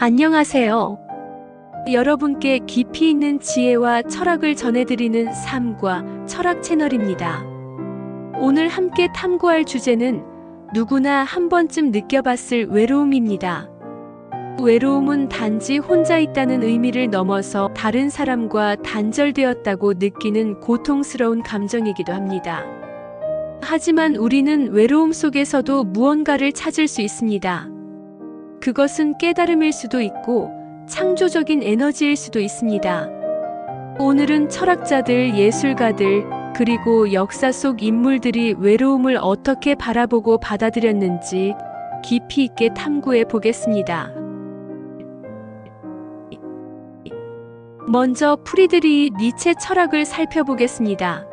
안녕하세요. 여러분께 깊이 있는 지혜와 철학을 전해드리는 삶과 철학 채널입니다. 오늘 함께 탐구할 주제는 누구나 한 번쯤 느껴봤을 외로움입니다. 외로움은 단지 혼자 있다는 의미를 넘어서 다른 사람과 단절되었다고 느끼는 고통스러운 감정이기도 합니다. 하지만 우리는 외로움 속에서도 무언가를 찾을 수 있습니다. 그것은 깨달음일 수도 있고 창조적인 에너지일 수도 있습니다. 오늘은 철학자들, 예술가들, 그리고 역사 속 인물들이 외로움을 어떻게 바라보고 받아들였는지 깊이 있게 탐구해 보겠습니다. 먼저 프리드리히 니체 철학을 살펴보겠습니다.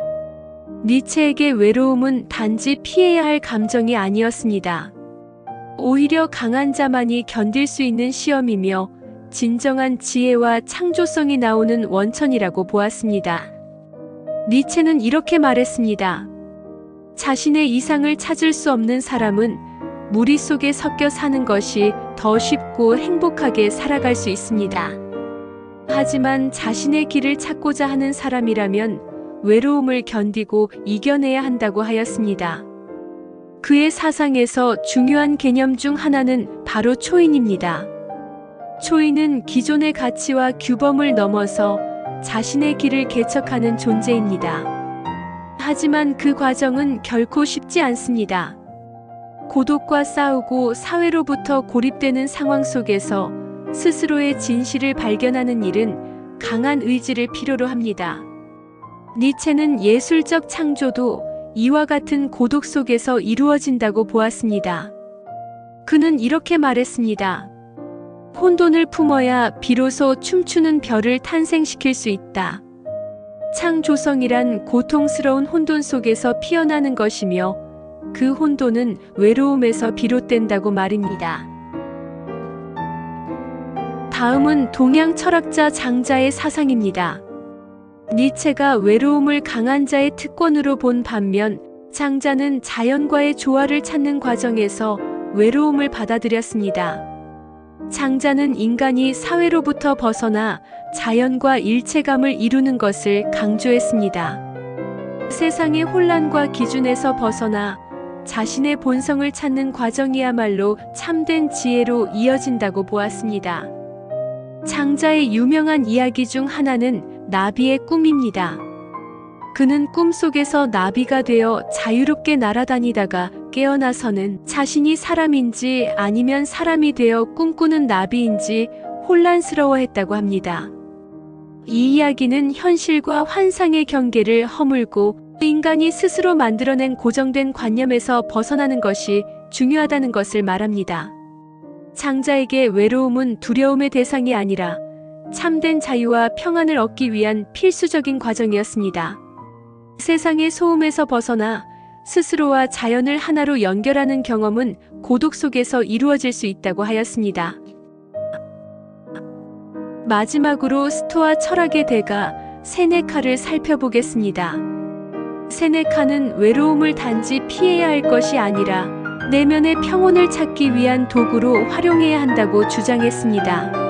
니체에게 외로움은 단지 피해야 할 감정이 아니었습니다. 오히려 강한 자만이 견딜 수 있는 시험이며 진정한 지혜와 창조성이 나오는 원천이라고 보았습니다. 니체는 이렇게 말했습니다. 자신의 이상을 찾을 수 없는 사람은 무리 속에 섞여 사는 것이 더 쉽고 행복하게 살아갈 수 있습니다. 하지만 자신의 길을 찾고자 하는 사람이라면 외로움을 견디고 이겨내야 한다고 하였습니다. 그의 사상에서 중요한 개념 중 하나는 바로 초인입니다. 초인은 기존의 가치와 규범을 넘어서 자신의 길을 개척하는 존재입니다. 하지만 그 과정은 결코 쉽지 않습니다. 고독과 싸우고 사회로부터 고립되는 상황 속에서 스스로의 진실을 발견하는 일은 강한 의지를 필요로 합니다. 니체는 예술적 창조도 이와 같은 고독 속에서 이루어진다고 보았습니다. 그는 이렇게 말했습니다. 혼돈을 품어야 비로소 춤추는 별을 탄생시킬 수 있다. 창조성이란 고통스러운 혼돈 속에서 피어나는 것이며 그 혼돈은 외로움에서 비롯된다고 말입니다. 다음은 동양 철학자 장자의 사상입니다. 니체가 외로움을 강한 자의 특권으로 본 반면 장자는 자연과의 조화를 찾는 과정에서 외로움을 받아들였습니다. 장자는 인간이 사회로부터 벗어나 자연과 일체감을 이루는 것을 강조했습니다. 세상의 혼란과 기준에서 벗어나 자신의 본성을 찾는 과정이야말로 참된 지혜로 이어진다고 보았습니다. 장자의 유명한 이야기 중 하나는 나비의 꿈입니다. 그는 꿈속에서 나비가 되어 자유롭게 날아다니다가 깨어나서는 자신이 사람인지 아니면 사람이 되어 꿈꾸는 나비인지 혼란스러워했다고 합니다. 이 이야기는 현실과 환상의 경계를 허물고 인간이 스스로 만들어낸 고정된 관념에서 벗어나는 것이 중요하다는 것을 말합니다. 장자에게 외로움은 두려움의 대상이 아니라 참된 자유와 평안을 얻기 위한 필수적인 과정이었습니다. 세상의 소음에서 벗어나 스스로와 자연을 하나로 연결하는 경험은 고독 속에서 이루어질 수 있다고 하였습니다. 마지막으로 스토아 철학의 대가 세네카를 살펴보겠습니다. 세네카는 외로움을 단지 피해야 할 것이 아니라 내면의 평온을 찾기 위한 도구로 활용해야 한다고 주장했습니다.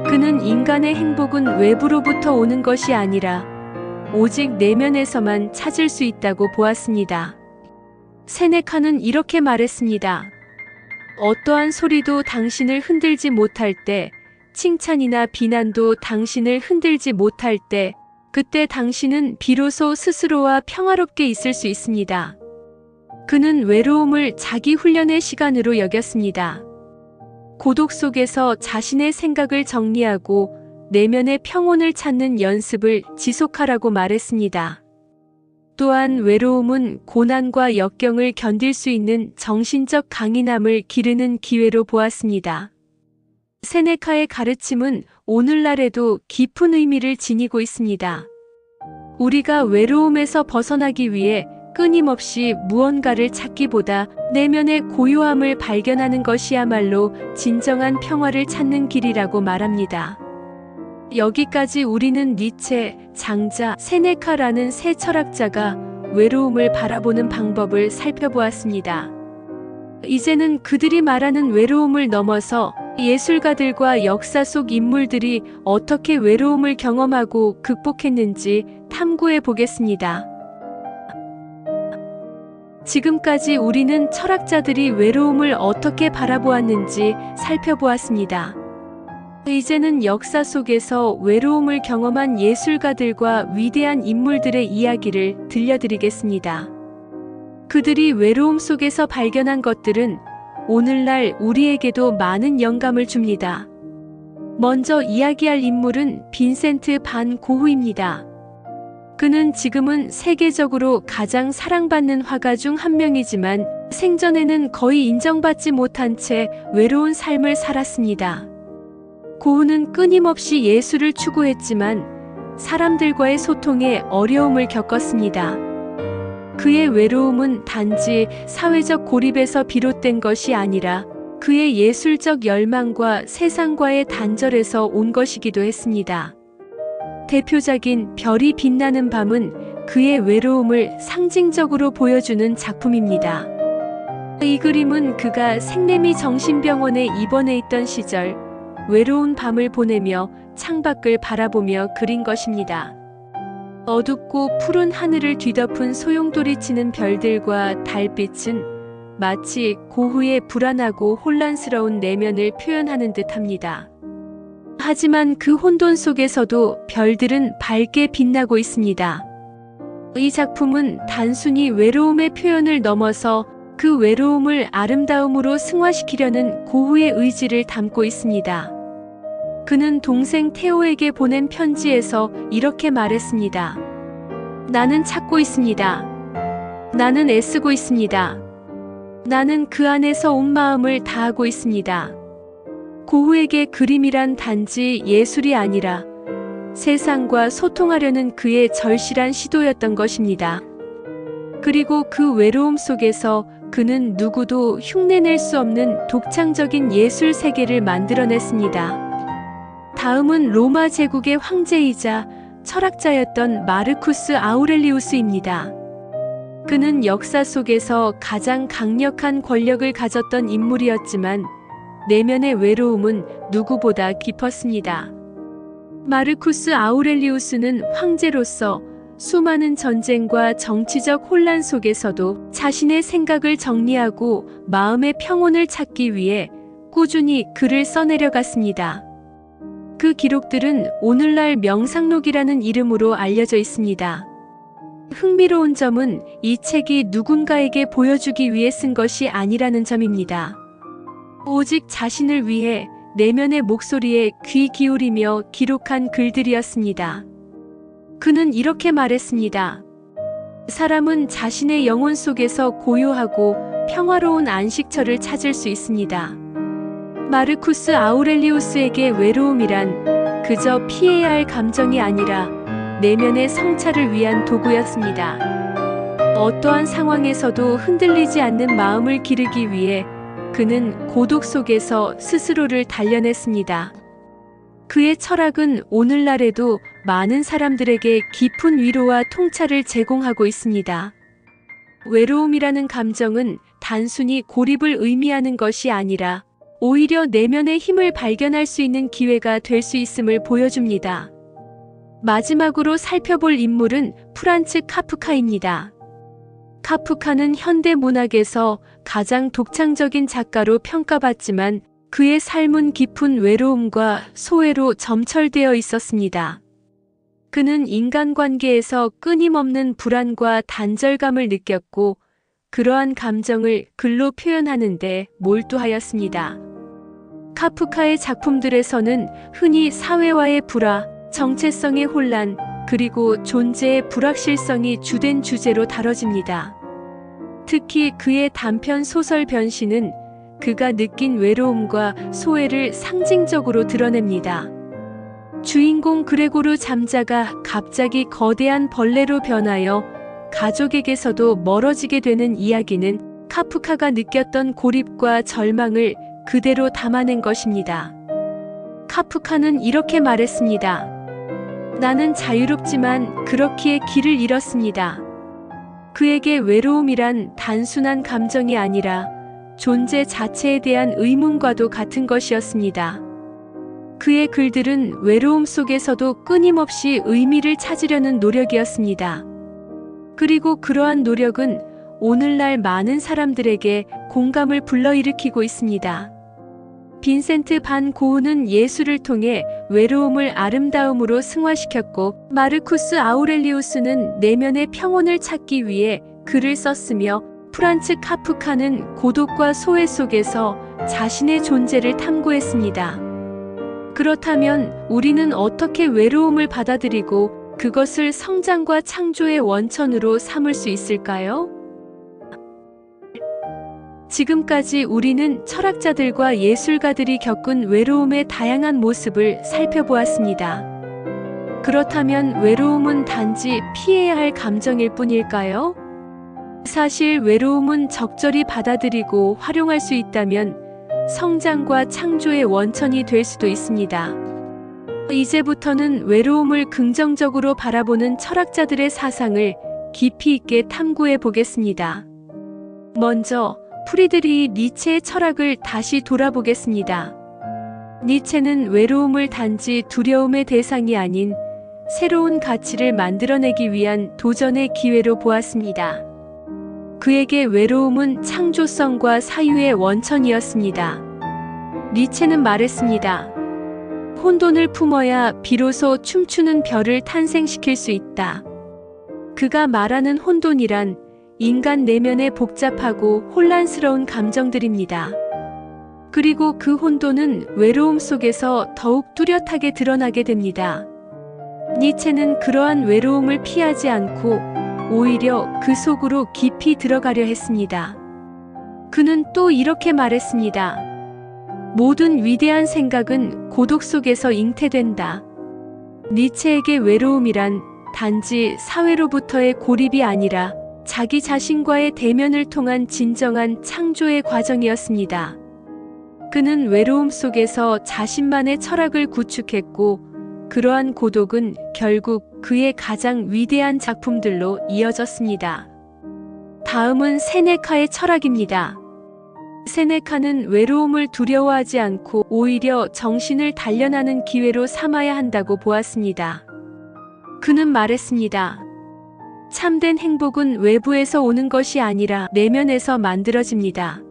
그는 인간의 행복은 외부로부터 오는 것이 아니라 오직 내면에서만 찾을 수 있다고 보았습니다. 세네카는 이렇게 말했습니다. 어떠한 소리도 당신을 흔들지 못할 때, 칭찬이나 비난도 당신을 흔들지 못할 때, 그때 당신은 비로소 스스로와 평화롭게 있을 수 있습니다. 그는 외로움을 자기 훈련의 시간으로 여겼습니다. 고독 속에서 자신의 생각을 정리하고 내면의 평온을 찾는 연습을 지속하라고 말했습니다. 또한 외로움은 고난과 역경을 견딜 수 있는 정신적 강인함을 기르는 기회로 보았습니다. 세네카의 가르침은 오늘날에도 깊은 의미를 지니고 있습니다. 우리가 외로움에서 벗어나기 위해 끊임없이 무언가를 찾기보다 내면의 고요함을 발견하는 것이야말로 진정한 평화를 찾는 길이라고 말합니다. 여기까지 우리는 니체, 장자, 세네카라는 세 철학자가 외로움을 바라보는 방법을 살펴보았습니다. 이제는 그들이 말하는 외로움을 넘어서 예술가들과 역사 속 인물들이 어떻게 외로움을 경험하고 극복했는지 탐구해 보겠습니다. 지금까지 우리는 철학자들이 외로움을 어떻게 바라보았는지 살펴보았습니다. 이제는 역사 속에서 외로움을 경험한 예술가들과 위대한 인물들의 이야기를 들려드리겠습니다. 그들이 외로움 속에서 발견한 것들은 오늘날 우리에게도 많은 영감을 줍니다. 먼저 이야기할 인물은 빈센트 반 고흐입니다. 그는 지금은 세계적으로 가장 사랑받는 화가 중 한 명이지만 생전에는 거의 인정받지 못한 채 외로운 삶을 살았습니다. 고흐는 끊임없이 예술을 추구했지만 사람들과의 소통에 어려움을 겪었습니다. 그의 외로움은 단지 사회적 고립에서 비롯된 것이 아니라 그의 예술적 열망과 세상과의 단절에서 온 것이기도 했습니다. 대표작인 별이 빛나는 밤은 그의 외로움을 상징적으로 보여주는 작품입니다. 이 그림은 그가 생내미 정신병원에 입원해 있던 시절 외로운 밤을 보내며 창밖을 바라보며 그린 것입니다. 어둡고 푸른 하늘을 뒤덮은 소용돌이치는 별들과 달빛은 마치 고흐의 불안하고 혼란스러운 내면을 표현하는 듯합니다. 하지만 그 혼돈 속에서도 별들은 밝게 빛나고 있습니다. 이 작품은 단순히 외로움의 표현을 넘어서 그 외로움을 아름다움으로 승화시키려는 고흐의 의지를 담고 있습니다. 그는 동생 테오에게 보낸 편지에서 이렇게 말했습니다. 나는 찾고 있습니다. 나는 애쓰고 있습니다. 나는 그 안에서 온 마음을 다하고 있습니다. 고흐에게 그림이란 단지 예술이 아니라 세상과 소통하려는 그의 절실한 시도였던 것입니다. 그리고 그 외로움 속에서 그는 누구도 흉내낼 수 없는 독창적인 예술 세계를 만들어냈습니다. 다음은 로마 제국의 황제이자 철학자였던 마르쿠스 아우렐리우스입니다. 그는 역사 속에서 가장 강력한 권력을 가졌던 인물이었지만 내면의 외로움은 누구보다 깊었습니다. 마르쿠스 아우렐리우스는 황제로서 수많은 전쟁과 정치적 혼란 속에서도 자신의 생각을 정리하고 마음의 평온을 찾기 위해 꾸준히 글을 써내려갔습니다. 그 기록들은 오늘날 명상록이라는 이름으로 알려져 있습니다. 흥미로운 점은 이 책이 누군가에게 보여주기 위해 쓴 것이 아니라는 점입니다. 오직 자신을 위해 내면의 목소리에 귀 기울이며 기록한 글들이었습니다. 그는 이렇게 말했습니다. 사람은 자신의 영혼 속에서 고요하고 평화로운 안식처를 찾을 수 있습니다. 마르쿠스 아우렐리우스에게 외로움이란 그저 피해야 할 감정이 아니라 내면의 성찰을 위한 도구였습니다. 어떠한 상황에서도 흔들리지 않는 마음을 기르기 위해 그는 고독 속에서 스스로를 단련했습니다. 그의 철학은 오늘날에도 많은 사람들에게 깊은 위로와 통찰을 제공하고 있습니다. 외로움이라는 감정은 단순히 고립을 의미하는 것이 아니라 오히려 내면의 힘을 발견할 수 있는 기회가 될 수 있음을 보여줍니다. 마지막으로 살펴볼 인물은 프란츠 카프카입니다. 카프카는 현대 문학에서 가장 독창적인 작가로 평가받지만 그의 삶은 깊은 외로움과 소외로 점철되어 있었습니다. 그는 인간관계에서 끊임없는 불안과 단절감을 느꼈고 그러한 감정을 글로 표현하는 데 몰두하였습니다. 카프카의 작품들에서는 흔히 사회와의 불화, 정체성의 혼란, 그리고 존재의 불확실성이 주된 주제로 다뤄집니다. 특히 그의 단편 소설 변신은 그가 느낀 외로움과 소외를 상징적으로 드러냅니다. 주인공 그레고르 잠자가 갑자기 거대한 벌레로 변하여 가족에게서도 멀어지게 되는 이야기는 카프카가 느꼈던 고립과 절망을 그대로 담아낸 것입니다. 카프카는 이렇게 말했습니다. 나는 자유롭지만 그렇기에 길을 잃었습니다. 그에게 외로움이란 단순한 감정이 아니라 존재 자체에 대한 의문과도 같은 것이었습니다. 그의 글들은 외로움 속에서도 끊임없이 의미를 찾으려는 노력이었습니다. 그리고 그러한 노력은 오늘날 많은 사람들에게 공감을 불러일으키고 있습니다. 빈센트 반 고흐는 예술을 통해 외로움을 아름다움으로 승화시켰고, 마르쿠스 아우렐리우스는 내면의 평온을 찾기 위해 글을 썼으며, 프란츠 카프카는 고독과 소외 속에서 자신의 존재를 탐구했습니다. 그렇다면 우리는 어떻게 외로움을 받아들이고 그것을 성장과 창조의 원천으로 삼을 수 있을까요? 지금까지 우리는 철학자들과 예술가들이 겪은 외로움의 다양한 모습을 살펴보았습니다. 그렇다면 외로움은 단지 피해야 할 감정일 뿐일까요? 사실 외로움은 적절히 받아들이고 활용할 수 있다면 성장과 창조의 원천이 될 수도 있습니다. 이제부터는 외로움을 긍정적으로 바라보는 철학자들의 사상을 깊이 있게 탐구해 보겠습니다. 먼저 프리드리히 니체의 철학을 다시 돌아보겠습니다. 니체는 외로움을 단지 두려움의 대상이 아닌 새로운 가치를 만들어내기 위한 도전의 기회로 보았습니다. 그에게 외로움은 창조성과 사유의 원천이었습니다. 니체는 말했습니다. 혼돈을 품어야 비로소 춤추는 별을 탄생시킬 수 있다. 그가 말하는 혼돈이란 인간 내면의 복잡하고 혼란스러운 감정들입니다. 그리고 그 혼돈은 외로움 속에서 더욱 뚜렷하게 드러나게 됩니다. 니체는 그러한 외로움을 피하지 않고 오히려 그 속으로 깊이 들어가려 했습니다. 그는 또 이렇게 말했습니다. 모든 위대한 생각은 고독 속에서 잉태된다. 니체에게 외로움이란 단지 사회로부터의 고립이 아니라 자기 자신과의 대면을 통한 진정한 창조의 과정이었습니다. 그는 외로움 속에서 자신만의 철학을 구축했고, 그러한 고독은 결국 그의 가장 위대한 작품들로 이어졌습니다. 다음은 세네카의 철학입니다. 세네카는 외로움을 두려워하지 않고 오히려 정신을 단련하는 기회로 삼아야 한다고 보았습니다. 그는 말했습니다. 참된 행복은 외부에서 오는 것이 아니라 내면에서 만들어집니다.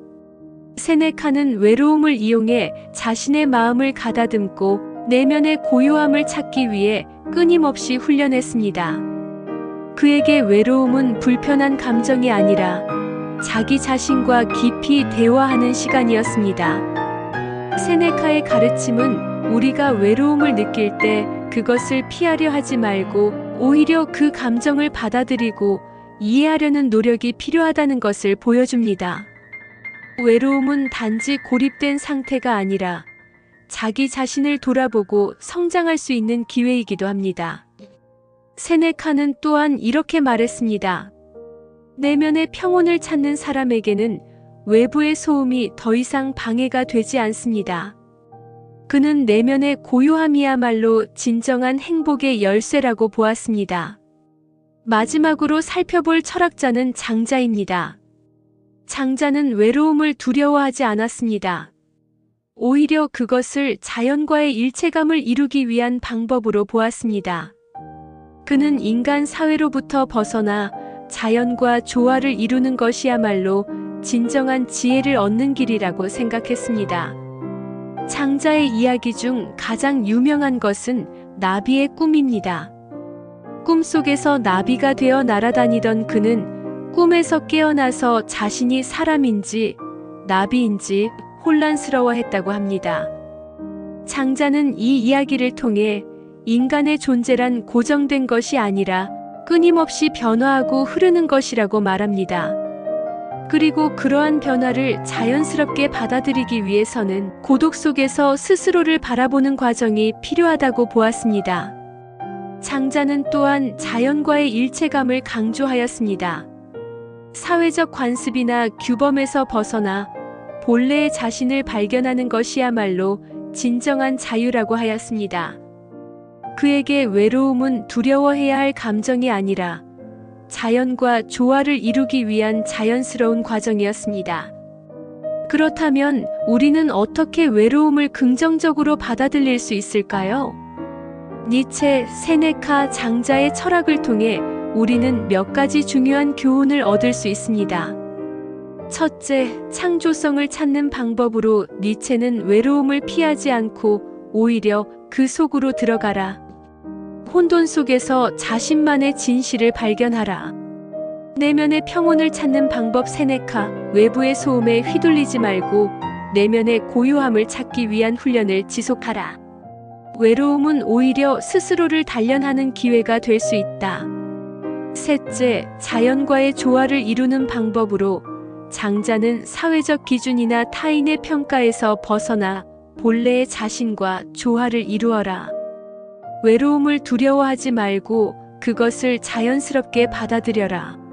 세네카는 외로움을 이용해 자신의 마음을 가다듬고 내면의 고요함을 찾기 위해 끊임없이 훈련했습니다. 그에게 외로움은 불편한 감정이 아니라 자기 자신과 깊이 대화하는 시간이었습니다. 세네카의 가르침은 우리가 외로움을 느낄 때 그것을 피하려 하지 말고 오히려 그 감정을 받아들이고 이해하려는 노력이 필요하다는 것을 보여줍니다. 외로움은 단지 고립된 상태가 아니라 자기 자신을 돌아보고 성장할 수 있는 기회이기도 합니다. 세네카는 또한 이렇게 말했습니다. 내면의 평온을 찾는 사람에게는 외부의 소음이 더 이상 방해가 되지 않습니다. 그는 내면의 고요함이야말로 진정한 행복의 열쇠라고 보았습니다. 마지막으로 살펴볼 철학자는 장자입니다. 장자는 외로움을 두려워하지 않았습니다. 오히려 그것을 자연과의 일체감을 이루기 위한 방법으로 보았습니다. 그는 인간 사회로부터 벗어나 자연과 조화를 이루는 것이야말로 진정한 지혜를 얻는 길이라고 생각했습니다. 장자의 이야기 중 가장 유명한 것은 나비의 꿈입니다. 꿈속에서 나비가 되어 날아다니던 그는 꿈에서 깨어나서 자신이 사람인지 나비인지 혼란스러워했다고 합니다. 장자는 이 이야기를 통해 인간의 존재란 고정된 것이 아니라 끊임없이 변화하고 흐르는 것이라고 말합니다. 그리고 그러한 변화를 자연스럽게 받아들이기 위해서는 고독 속에서 스스로를 바라보는 과정이 필요하다고 보았습니다. 장자는 또한 자연과의 일체감을 강조하였습니다. 사회적 관습이나 규범에서 벗어나 본래의 자신을 발견하는 것이야말로 진정한 자유라고 하였습니다. 그에게 외로움은 두려워해야 할 감정이 아니라 자연과 조화를 이루기 위한 자연스러운 과정이었습니다. 그렇다면 우리는 어떻게 외로움을 긍정적으로 받아들일 수 있을까요? 니체, 세네카 장자의 철학을 통해 우리는 몇 가지 중요한 교훈을 얻을 수 있습니다. 첫째, 창조성을 찾는 방법으로 니체는 외로움을 피하지 않고 오히려 그 속으로 들어가라. 혼돈 속에서 자신만의 진실을 발견하라. 내면의 평온을 찾는 방법 세네카, 외부의 소음에 휘둘리지 말고 내면의 고요함을 찾기 위한 훈련을 지속하라. 외로움은 오히려 스스로를 단련하는 기회가 될 수 있다. 셋째, 자연과의 조화를 이루는 방법으로 장자는 사회적 기준이나 타인의 평가에서 벗어나 본래의 자신과 조화를 이루어라. 외로움을 두려워하지 말고 그것을 자연스럽게 받아들여라.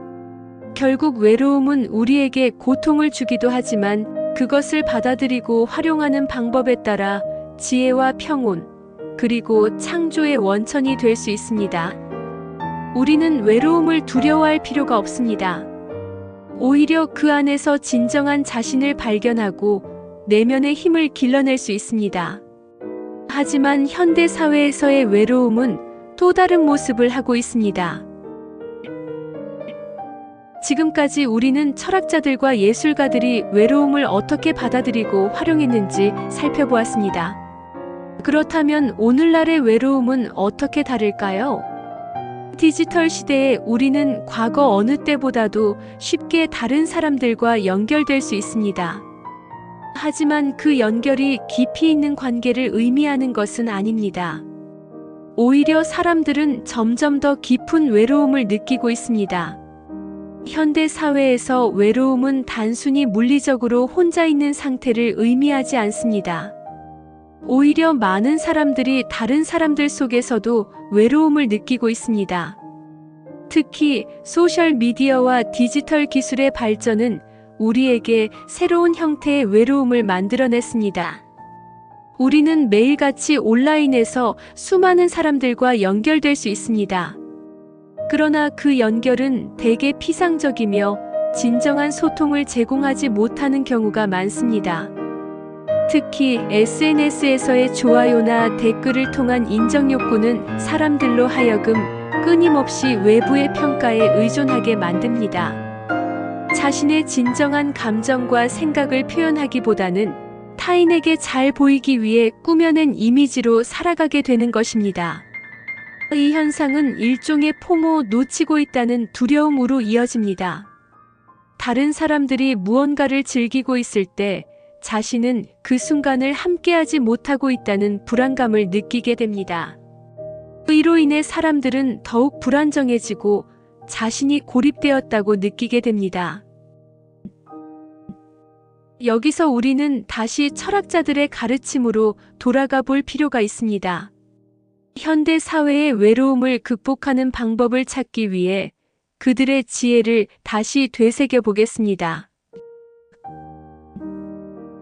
결국 외로움은 우리에게 고통을 주기도 하지만 그것을 받아들이고 활용하는 방법에 따라 지혜와 평온, 그리고 창조의 원천이 될 수 있습니다. 우리는 외로움을 두려워할 필요가 없습니다. 오히려 그 안에서 진정한 자신을 발견하고 내면의 힘을 길러낼 수 있습니다. 하지만 현대 사회에서의 외로움은 또 다른 모습을 하고 있습니다. 지금까지 우리는 철학자들과 예술가들이 외로움을 어떻게 받아들이고 활용했는지 살펴보았습니다. 그렇다면 오늘날의 외로움은 어떻게 다를까요? 디지털 시대에 우리는 과거 어느 때보다도 쉽게 다른 사람들과 연결될 수 있습니다. 하지만 그 연결이 깊이 있는 관계를 의미하는 것은 아닙니다. 오히려 사람들은 점점 더 깊은 외로움을 느끼고 있습니다. 현대 사회에서 외로움은 단순히 물리적으로 혼자 있는 상태를 의미하지 않습니다. 오히려 많은 사람들이 다른 사람들 속에서도 외로움을 느끼고 있습니다. 특히 소셜미디어와 디지털 기술의 발전은 우리에게 새로운 형태의 외로움을 만들어냈습니다. 우리는 매일같이 온라인에서 수많은 사람들과 연결될 수 있습니다. 그러나 그 연결은 대개 피상적이며 진정한 소통을 제공하지 못하는 경우가 많습니다. 특히 SNS에서의 좋아요나 댓글을 통한 인정 욕구는 사람들로 하여금 끊임없이 외부의 평가에 의존하게 만듭니다. 자신의 진정한 감정과 생각을 표현하기보다는 타인에게 잘 보이기 위해 꾸며낸 이미지로 살아가게 되는 것입니다. 이 현상은 일종의 포모, 놓치고 있다는 두려움으로 이어집니다. 다른 사람들이 무언가를 즐기고 있을 때 자신은 그 순간을 함께하지 못하고 있다는 불안감을 느끼게 됩니다. 이로 인해 사람들은 더욱 불안정해지고 자신이 고립되었다고 느끼게 됩니다. 여기서 우리는 다시 철학자들의 가르침으로 돌아가 볼 필요가 있습니다. 현대 사회의 외로움을 극복하는 방법을 찾기 위해 그들의 지혜를 다시 되새겨 보겠습니다.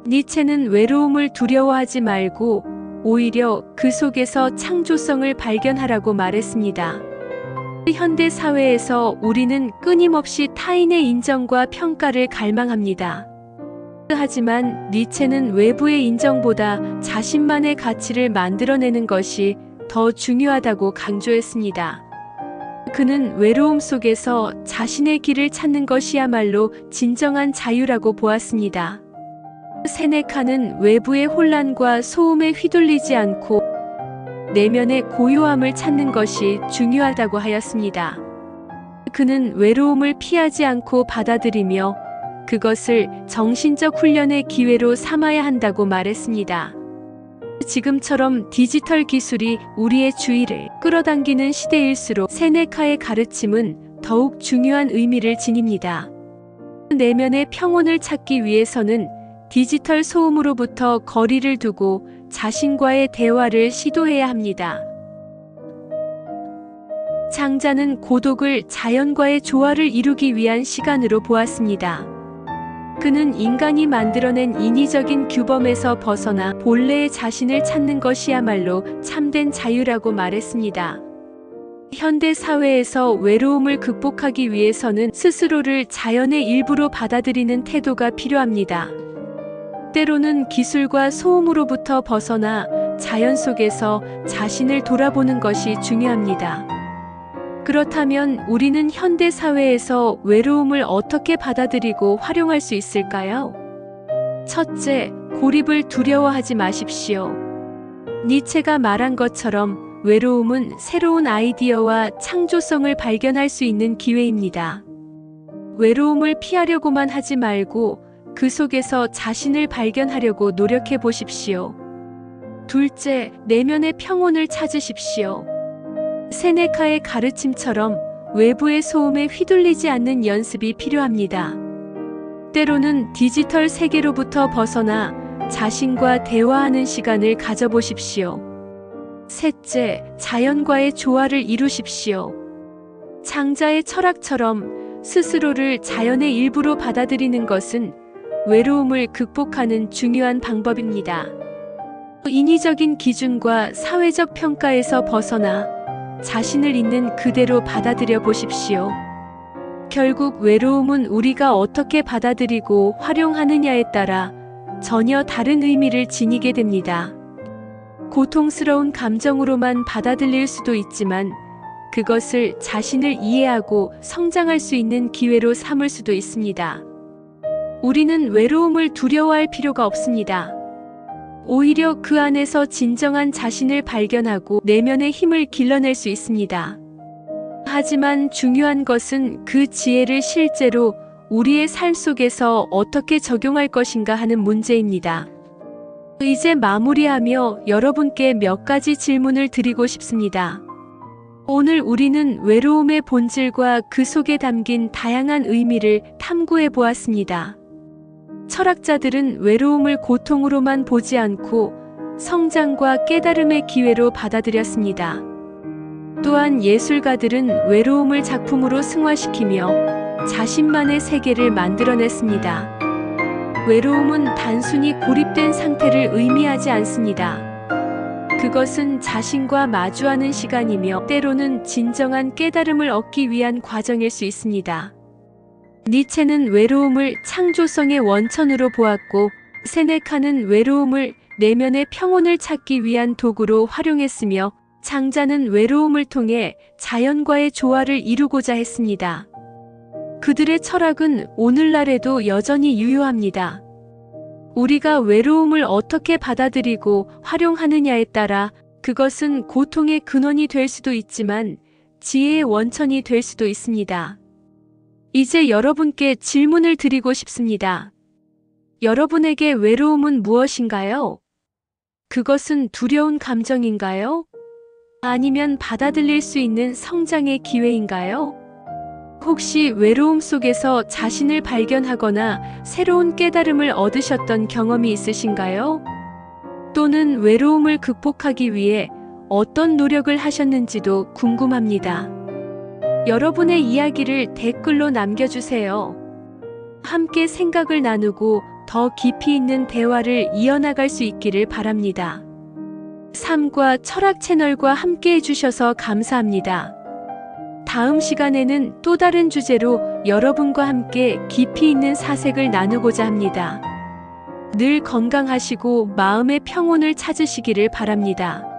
니체는 외로움을 두려워하지 말고 오히려 그 속에서 창조성을 발견하라고 말했습니다. 현대 사회에서 우리는 끊임없이 타인의 인정과 평가를 갈망합니다. 하지만 니체는 외부의 인정보다 자신만의 가치를 만들어내는 것이 더 중요하다고 강조했습니다. 그는 외로움 속에서 자신의 길을 찾는 것이야말로 진정한 자유라고 보았습니다. 세네카는 외부의 혼란과 소음에 휘둘리지 않고 내면의 고요함을 찾는 것이 중요하다고 하였습니다. 그는 외로움을 피하지 않고 받아들이며 그것을 정신적 훈련의 기회로 삼아야 한다고 말했습니다. 지금처럼 디지털 기술이 우리의 주의를 끌어당기는 시대일수록 세네카의 가르침은 더욱 중요한 의미를 지닙니다. 내면의 평온을 찾기 위해서는 디지털 소음으로부터 거리를 두고 자신과의 대화를 시도해야 합니다. 장자는 고독을 자연과의 조화를 이루기 위한 시간으로 보았습니다. 그는 인간이 만들어낸 인위적인 규범에서 벗어나 본래의 자신을 찾는 것이야말로 참된 자유라고 말했습니다. 현대 사회에서 외로움을 극복하기 위해서는 스스로를 자연의 일부로 받아들이는 태도가 필요합니다. 때로는 기술과 소음으로부터 벗어나 자연 속에서 자신을 돌아보는 것이 중요합니다. 그렇다면 우리는 현대 사회에서 외로움을 어떻게 받아들이고 활용할 수 있을까요? 첫째, 고립을 두려워하지 마십시오. 니체가 말한 것처럼 외로움은 새로운 아이디어와 창조성을 발견할 수 있는 기회입니다. 외로움을 피하려고만 하지 말고 그 속에서 자신을 발견하려고 노력해 보십시오. 둘째, 내면의 평온을 찾으십시오. 세네카의 가르침처럼 외부의 소음에 휘둘리지 않는 연습이 필요합니다. 때로는 디지털 세계로부터 벗어나 자신과 대화하는 시간을 가져보십시오. 셋째, 자연과의 조화를 이루십시오. 장자의 철학처럼 스스로를 자연의 일부로 받아들이는 것은 외로움을 극복하는 중요한 방법입니다. 인위적인 기준과 사회적 평가에서 벗어나 자신을 있는 그대로 받아들여 보십시오. 결국 외로움은 우리가 어떻게 받아들이고 활용하느냐에 따라 전혀 다른 의미를 지니게 됩니다. 고통스러운 감정으로만 받아들일 수도 있지만 그것을 자신을 이해하고 성장할 수 있는 기회로 삼을 수도 있습니다. 우리는 외로움을 두려워할 필요가 없습니다. 오히려 그 안에서 진정한 자신을 발견하고 내면의 힘을 길러낼 수 있습니다. 하지만 중요한 것은 그 지혜를 실제로 우리의 삶 속에서 어떻게 적용할 것인가 하는 문제입니다. 이제 마무리하며 여러분께 몇 가지 질문을 드리고 싶습니다. 오늘 우리는 외로움의 본질과 그 속에 담긴 다양한 의미를 탐구해 보았습니다. 철학자들은 외로움을 고통으로만 보지 않고 성장과 깨달음의 기회로 받아들였습니다. 또한 예술가들은 외로움을 작품으로 승화시키며 자신만의 세계를 만들어냈습니다. 외로움은 단순히 고립된 상태를 의미하지 않습니다. 그것은 자신과 마주하는 시간이며 때로는 진정한 깨달음을 얻기 위한 과정일 수 있습니다. 니체는 외로움을 창조성의 원천으로 보았고 세네카는 외로움을 내면의 평온을 찾기 위한 도구로 활용했으며 장자는 외로움을 통해 자연과의 조화를 이루고자 했습니다. 그들의 철학은 오늘날에도 여전히 유효합니다. 우리가 외로움을 어떻게 받아들이고 활용하느냐에 따라 그것은 고통의 근원이 될 수도 있지만 지혜의 원천이 될 수도 있습니다. 이제 여러분께 질문을 드리고 싶습니다. 여러분에게 외로움은 무엇인가요? 그것은 두려운 감정인가요? 아니면 받아들일 수 있는 성장의 기회인가요? 혹시 외로움 속에서 자신을 발견하거나 새로운 깨달음을 얻으셨던 경험이 있으신가요? 또는 외로움을 극복하기 위해 어떤 노력을 하셨는지도 궁금합니다. 여러분의 이야기를 댓글로 남겨주세요. 함께 생각을 나누고 더 깊이 있는 대화를 이어나갈 수 있기를 바랍니다. 삶과 철학 채널과 함께 해주셔서 감사합니다. 다음 시간에는 또 다른 주제로 여러분과 함께 깊이 있는 사색을 나누고자 합니다. 늘 건강하시고 마음의 평온을 찾으시기를 바랍니다.